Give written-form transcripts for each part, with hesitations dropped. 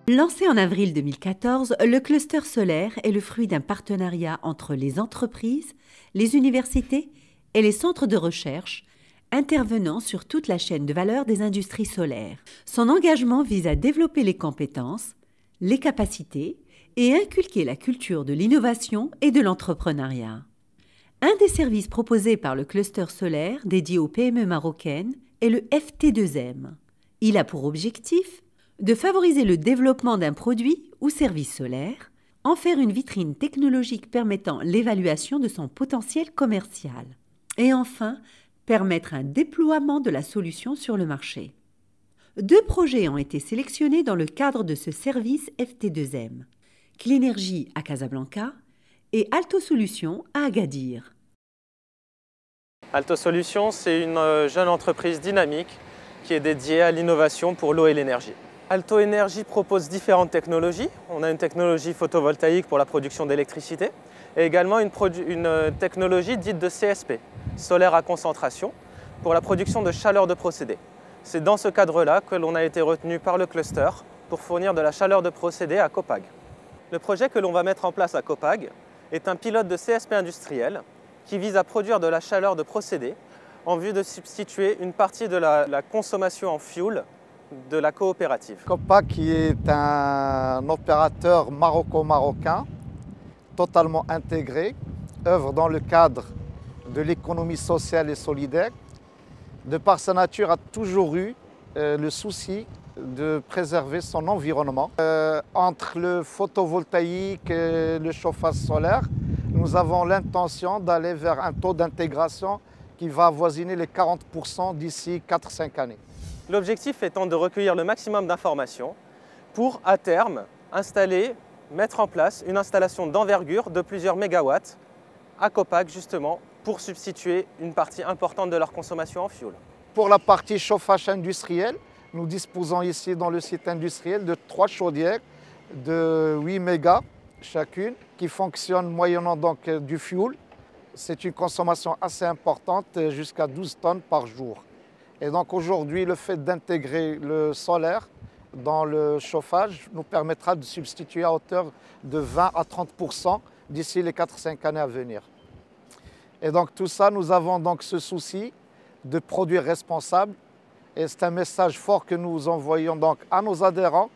Lancé en avril 2014, le cluster solaire est le fruit d'un partenariat entre les entreprises, les universités et les centres de recherche intervenant sur toute la chaîne de valeur des industries solaires. Son engagement vise à développer les compétences, les capacités et inculquer la culture de l'innovation et de l'entrepreneuriat. Un des services proposés par le cluster solaire dédié aux PME marocaines est le FT2M. Il a pour objectif de favoriser le développement d'un produit ou service solaire, en faire une vitrine technologique permettant l'évaluation de son potentiel commercial, et enfin, permettre un déploiement de la solution sur le marché. 2 projets ont été sélectionnés dans le cadre de ce service FT2M, Cleanergy à Casablanca et Alto Solutions à Agadir. Alto Solutions, c'est une jeune entreprise dynamique qui est dédiée à l'innovation pour l'eau et l'énergie. Alto Energy propose différentes technologies. On a une technologie photovoltaïque pour la production d'électricité et également une technologie dite de CSP, solaire à concentration, pour la production de chaleur de procédé. C'est dans ce cadre-là que l'on a été retenu par le cluster pour fournir de la chaleur de procédé à Copag. Le projet que l'on va mettre en place à Copag est un pilote de CSP industriel qui vise à produire de la chaleur de procédé en vue de substituer une partie de la consommation en fuel de la coopérative. Copag, qui est un opérateur maroco-marocain totalement intégré, œuvre dans le cadre de l'économie sociale et solidaire. De par sa nature, a toujours eu le souci de préserver son environnement. Entre le photovoltaïque et le chauffage solaire, nous avons l'intention d'aller vers un taux d'intégration qui va avoisiner les 40% d'ici 4-5 années. L'objectif étant de recueillir le maximum d'informations pour, à terme, mettre en place une installation d'envergure de plusieurs mégawatts à Copag, justement, pour substituer une partie importante de leur consommation en fioul. Pour la partie chauffage industriel, nous disposons ici dans le site industriel de 3 chaudières de 8 mégas chacune qui fonctionnent moyennant donc du fioul. C'est une consommation assez importante, jusqu'à 12 tonnes par jour. Et donc aujourd'hui, le fait d'intégrer le solaire dans le chauffage nous permettra de substituer à hauteur de 20 à 30% d'ici les 4-5 années à venir. Et donc tout ça, nous avons donc ce souci de produire responsable. Et c'est un message fort que nous envoyons donc à nos adhérents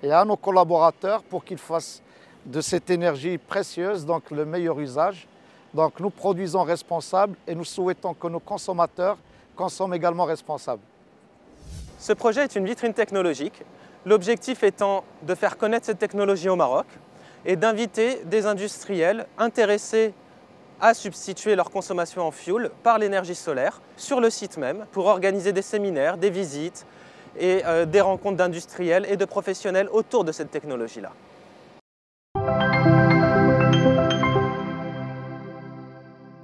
et à nos collaborateurs pour qu'ils fassent de cette énergie précieuse donc le meilleur usage. Donc nous produisons responsable et nous souhaitons que nos consommateurs consomment également responsable. Ce projet est une vitrine technologique, l'objectif étant de faire connaître cette technologie au Maroc et d'inviter des industriels intéressés à substituer leur consommation en fioul par l'énergie solaire sur le site même pour organiser des séminaires, des visites et des rencontres d'industriels et de professionnels autour de cette technologie-là.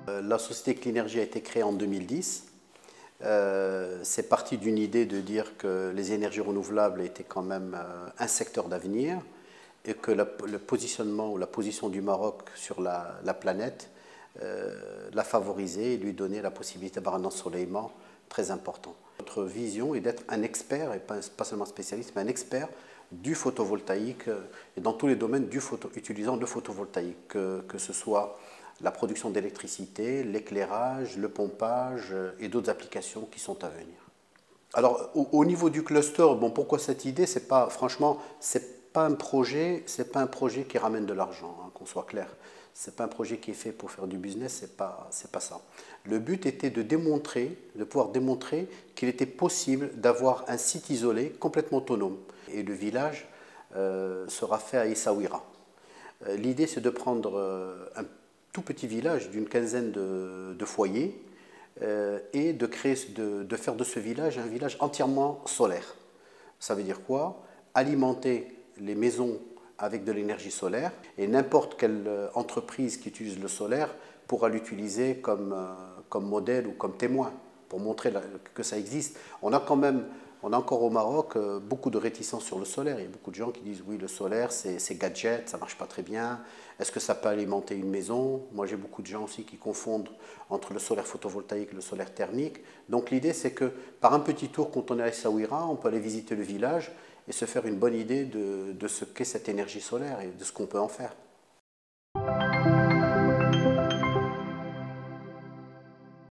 La société Cleanergy a été créée en 2010. C'est parti d'une idée de dire que les énergies renouvelables étaient quand même un secteur d'avenir et que le positionnement ou la position du Maroc sur la planète la favoriser et lui donner la possibilité d'avoir un ensoleillement très important. Notre vision est d'être un expert, et pas seulement spécialiste, mais un expert du photovoltaïque et dans tous les domaines utilisant le photovoltaïque, que ce soit la production d'électricité, l'éclairage, le pompage et d'autres applications qui sont à venir. Alors, au niveau du cluster, bon, pourquoi cette idée? Franchement, c'est pas un projet qui ramène de l'argent, hein, qu'on soit clair. C'est pas un projet qui est fait pour faire du business, c'est pas ça. Le but était de pouvoir démontrer qu'il était possible d'avoir un site isolé complètement autonome. Et le village sera fait à Essaouira. L'idée, c'est de prendre un tout petit village d'une quinzaine de foyers et de faire de ce village un village entièrement solaire. Ça veut dire quoi? Alimenter les maisons avec de l'énergie solaire et n'importe quelle entreprise qui utilise le solaire pourra l'utiliser comme modèle ou comme témoin pour montrer que ça existe. On a quand même on a encore au Maroc beaucoup de réticences sur le solaire. Il y a beaucoup de gens qui disent oui, le solaire, c'est gadget, ça ne marche pas très bien. Est-ce que ça peut alimenter une maison? Moi, j'ai beaucoup de gens aussi qui confondent entre le solaire photovoltaïque et le solaire thermique. Donc l'idée, c'est que par un petit tour, quand on est à Essaouira, on peut aller visiter le village et se faire une bonne idée de ce qu'est cette énergie solaire et de ce qu'on peut en faire.